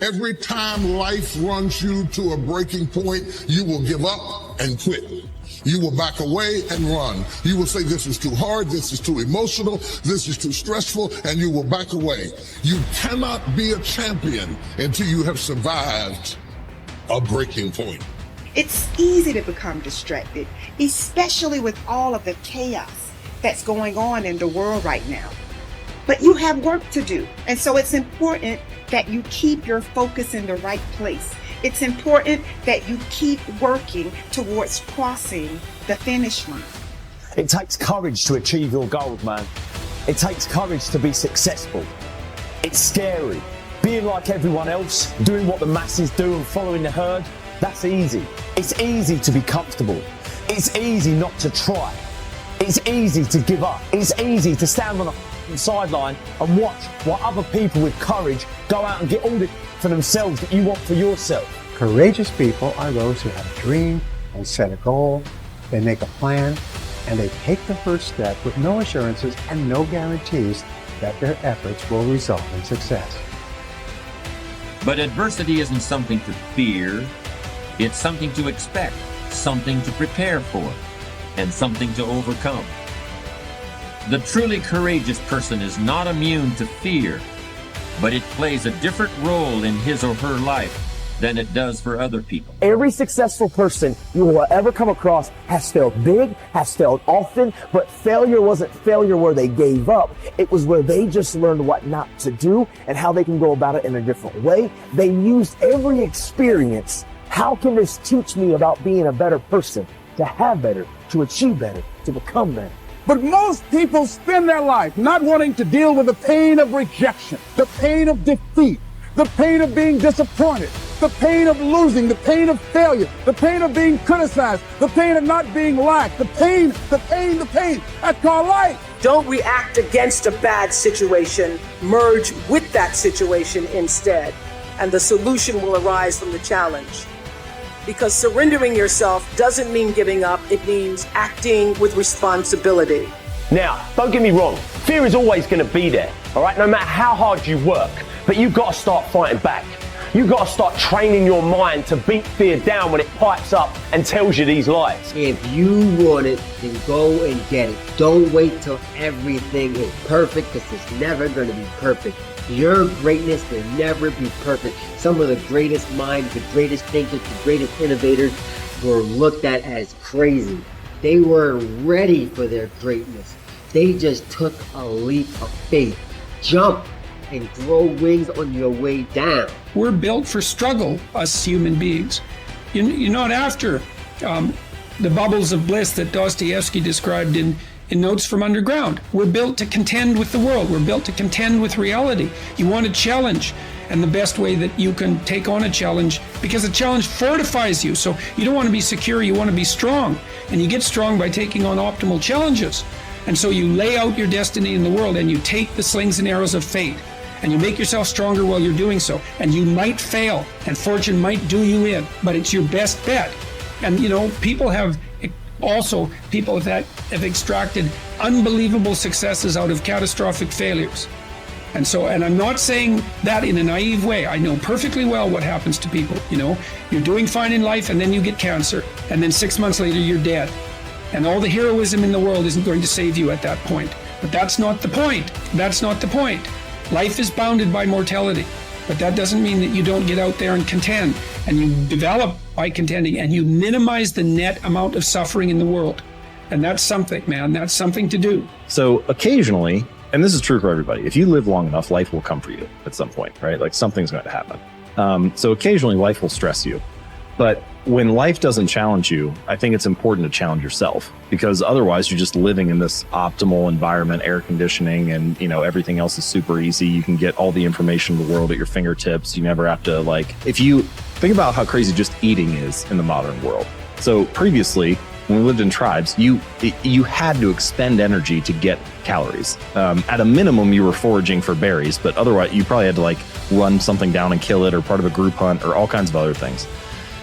Every time life runs you to a breaking point, you will give up and quit. You will back away and run. You will say, this is too hard, this is too emotional, this is too stressful, and you will back away. You cannot be a champion until you have survived a breaking point. It's easy to become distracted, especially with all of the chaos that's going on in the world right now. But you have work to do, and so it's important that you keep your focus in the right place. It's important that you keep working towards crossing the finish line. It takes courage to achieve your goals, man. It takes courage to be successful. It's scary. Being like everyone else, doing what the masses do and following the herd, that's easy. It's easy to be comfortable. It's easy not to try. It's easy to give up. It's easy to stand on the sideline and watch while other people with courage go out and get all this for themselves that you want for yourself. Courageous people are those who have a dream and set a goal, they make a plan, and they take the first step with no assurances and no guarantees that their efforts will result in success. But adversity isn't something to fear, it's something to expect, something to prepare for, and something to overcome. The truly courageous person is not immune to fear, but it plays a different role in his or her life than it does for other people. Every successful person you will ever come across has failed big, has failed often, but failure wasn't failure where they gave up. It was where they just learned what not to do and how they can go about it in a different way. They used every experience. How can this teach me about being a better person, to have better, to achieve better, to become better? But most people spend their life not wanting to deal with the pain of rejection, the pain of defeat, the pain of being disappointed, the pain of losing, the pain of failure, the pain of being criticized, the pain of not being liked, the pain. That's called life. Don't react against a bad situation. Merge with that situation instead, and the solution will arise from the challenge. Because surrendering yourself doesn't mean giving up, it means acting with responsibility. Now, don't get me wrong, fear is always going to be there, all right, no matter how hard you work, but you've got to start fighting back. You've got to start training your mind to beat fear down when it pipes up and tells you these lies. If you want it, then go and get it. Don't wait till everything is perfect, because it's never going to be perfect. Your greatness will never be perfect. Some of the greatest minds, the greatest thinkers, the greatest innovators were looked at as crazy. They weren't ready for their greatness. They just took a leap of faith. Jump and grow wings on your way down. We're built for struggle, us human beings. You're not after the bubbles of bliss that Dostoevsky described in Notes from Underground. We're built to contend with the world. We're built to contend with reality. You want a challenge, and the best way that you can take on a challenge, because a challenge fortifies you. So you don't want to be secure, you want to be strong. And you get strong by taking on optimal challenges. And so you lay out your destiny in the world, and you take the slings and arrows of fate, and you make yourself stronger while you're doing so. And you might fail, and fortune might do you in, but it's your best bet. And people that have extracted unbelievable successes out of catastrophic failures. And I'm not saying that in a naive way. I know perfectly well what happens to people. You're doing fine in life, and then you get cancer, and then 6 months later you're dead. And all the heroism in the world isn't going to save you at that point. But that's not the point. That's not the point. Life is bounded by mortality. But that doesn't mean that you don't get out there and contend. And you develop by contending, and you minimize the net amount of suffering in the world. And that's something, man. That's something to do. So occasionally, and this is true for everybody, if you live long enough, life will come for you at some point, right? Like something's going to happen. So occasionally life will stress you. But when life doesn't challenge you, I think it's important to challenge yourself, because otherwise you're just living in this optimal environment, air conditioning, and everything else is super easy. You can get all the information in the world at your fingertips. You never have to if you think about how crazy just eating is in the modern world. So previously, when we lived in tribes, you had to expend energy to get calories. At a minimum, you were foraging for berries, but otherwise you probably had to run something down and kill it, or part of a group hunt, or all kinds of other things.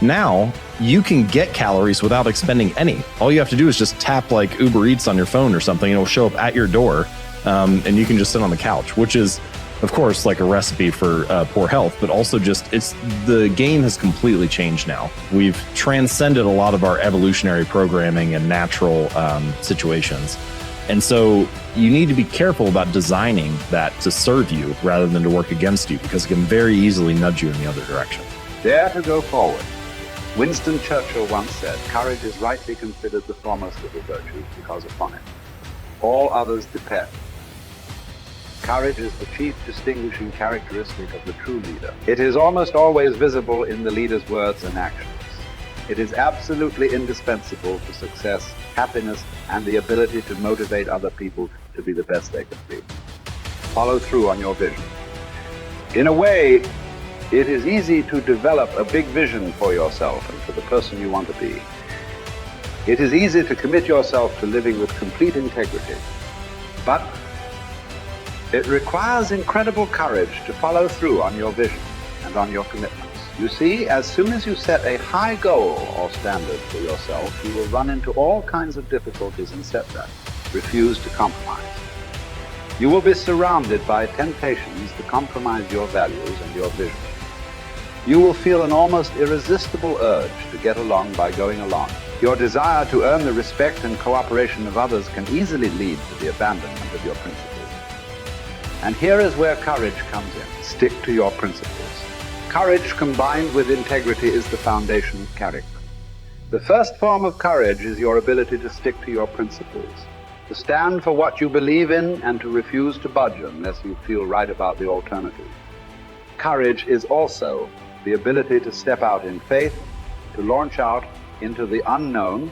Now, you can get calories without expending any. All you have to do is just tap Uber Eats on your phone or something, and it'll show up at your door, and you can just sit on the couch, which is of course, like a recipe for poor health, but also just the game has completely changed now. We've transcended a lot of our evolutionary programming and natural situations. And so you need to be careful about designing that to serve you rather than to work against you, because it can very easily nudge you in the other direction. Dare to go forward. Winston Churchill once said, courage is rightly considered the foremost of the virtues because upon it all others depend. Courage is the chief distinguishing characteristic of the true leader. It is almost always visible in the leader's words and actions. It is absolutely indispensable for success, happiness, and the ability to motivate other people to be the best they can be. Follow through on your vision. In a way, it is easy to develop a big vision for yourself and for the person you want to be. It is easy to commit yourself to living with complete integrity. But it requires incredible courage to follow through on your vision and on your commitments. You see, as soon as you set a high goal or standard for yourself, you will run into all kinds of difficulties and setbacks. Refuse to compromise. You will be surrounded by temptations to compromise your values and your vision. You will feel an almost irresistible urge to get along by going along. Your desire to earn the respect and cooperation of others can easily lead to the abandonment of your principles. And here is where courage comes in. Stick to your principles. Courage combined with integrity is the foundation of character. The first form of courage is your ability to stick to your principles, to stand for what you believe in and to refuse to budge unless you feel right about the alternative. Courage is also the ability to step out in faith, to launch out into the unknown,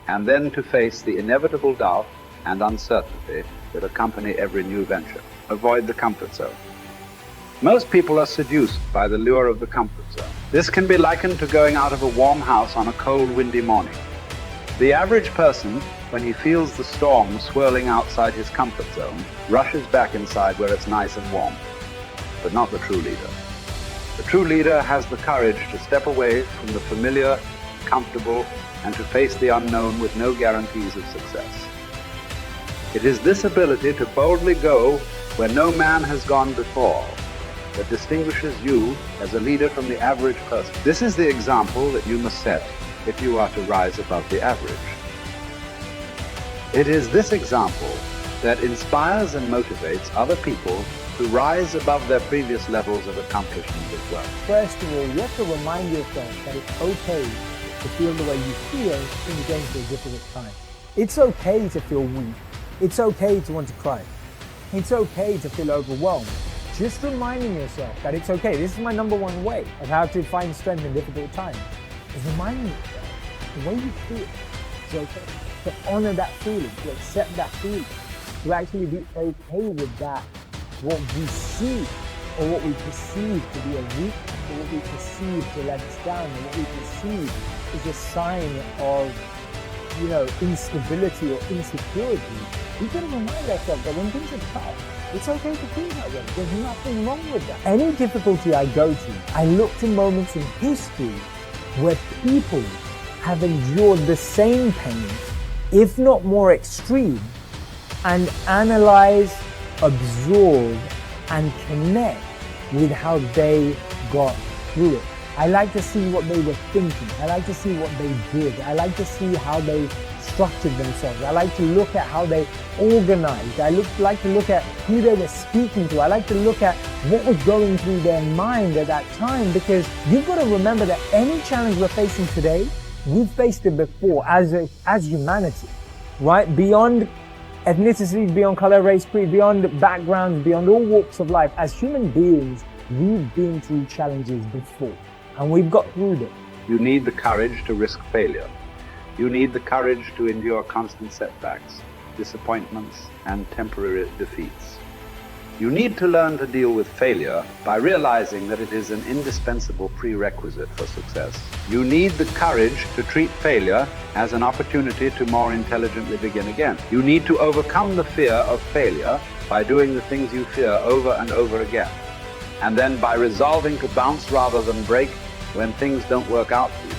and then to face the inevitable doubt and uncertainty that accompany every new venture. Avoid the comfort zone. Most people are seduced by the lure of the comfort zone. This can be likened to going out of a warm house on a cold, windy morning. The average person, when he feels the storm swirling outside his comfort zone, rushes back inside where it's nice and warm. But not the true leader. The true leader has the courage to step away from the familiar, comfortable, and to face the unknown with no guarantees of success. It is this ability to boldly go where no man has gone before that distinguishes you as a leader from the average person. This is the example that you must set if you are to rise above the average. It is this example that inspires and motivates other people to rise above their previous levels of accomplishment as well. First of all, you have to remind yourself that it's okay to feel the way you feel when you're going through a difficult time. It's okay to feel weak. It's okay to want to cry. It's okay to feel overwhelmed. Just reminding yourself that it's okay. This is my number one way of how to find strength in difficult times. Is reminding yourself the way you feel is okay. To honor that feeling, to accept that feeling, to actually be okay with that. What we see or what we perceive to be a weakness, or what we perceive to let us down, or what we perceive is a sign of, instability or insecurity. We can remind ourselves that when things are tough, it's okay to feel that way. There's nothing wrong with that. Any difficulty I go to, I look to moments in history where people have endured the same pain, if not more extreme, and analyze, absorb, and connect with how they got through it. I like to see what they were thinking. I like to see what they did. I like to see how they structured themselves. I like to look at how they organized. I like to look at who they were speaking to. I like to look at what was going through their mind at that time, because you've got to remember that any challenge we're facing today, we've faced it before as humanity, right? Beyond ethnicity, beyond color, race, creed, beyond backgrounds, beyond all walks of life. As human beings, we've been through challenges before, and we've got through them. You need the courage to risk failure. You need the courage to endure constant setbacks, disappointments, and temporary defeats. You need to learn to deal with failure by realizing that it is an indispensable prerequisite for success. You need the courage to treat failure as an opportunity to more intelligently begin again. You need to overcome the fear of failure by doing the things you fear over and over again, and then by resolving to bounce rather than break when things don't work out for you.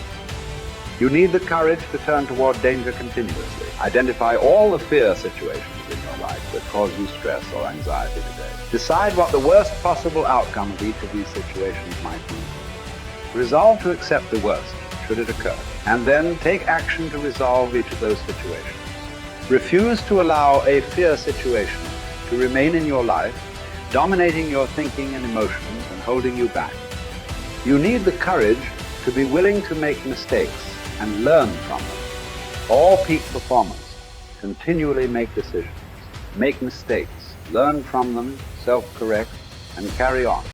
You need the courage to turn toward danger continuously. Identify all the fear situations in your life that cause you stress or anxiety today. Decide what the worst possible outcome of each of these situations might be. Resolve to accept the worst, should it occur, and then take action to resolve each of those situations. Refuse to allow a fear situation to remain in your life, dominating your thinking and emotions and holding you back. You need the courage to be willing to make mistakes and learn from them. All peak performers continually make decisions, make mistakes, learn from them, self-correct, and carry on.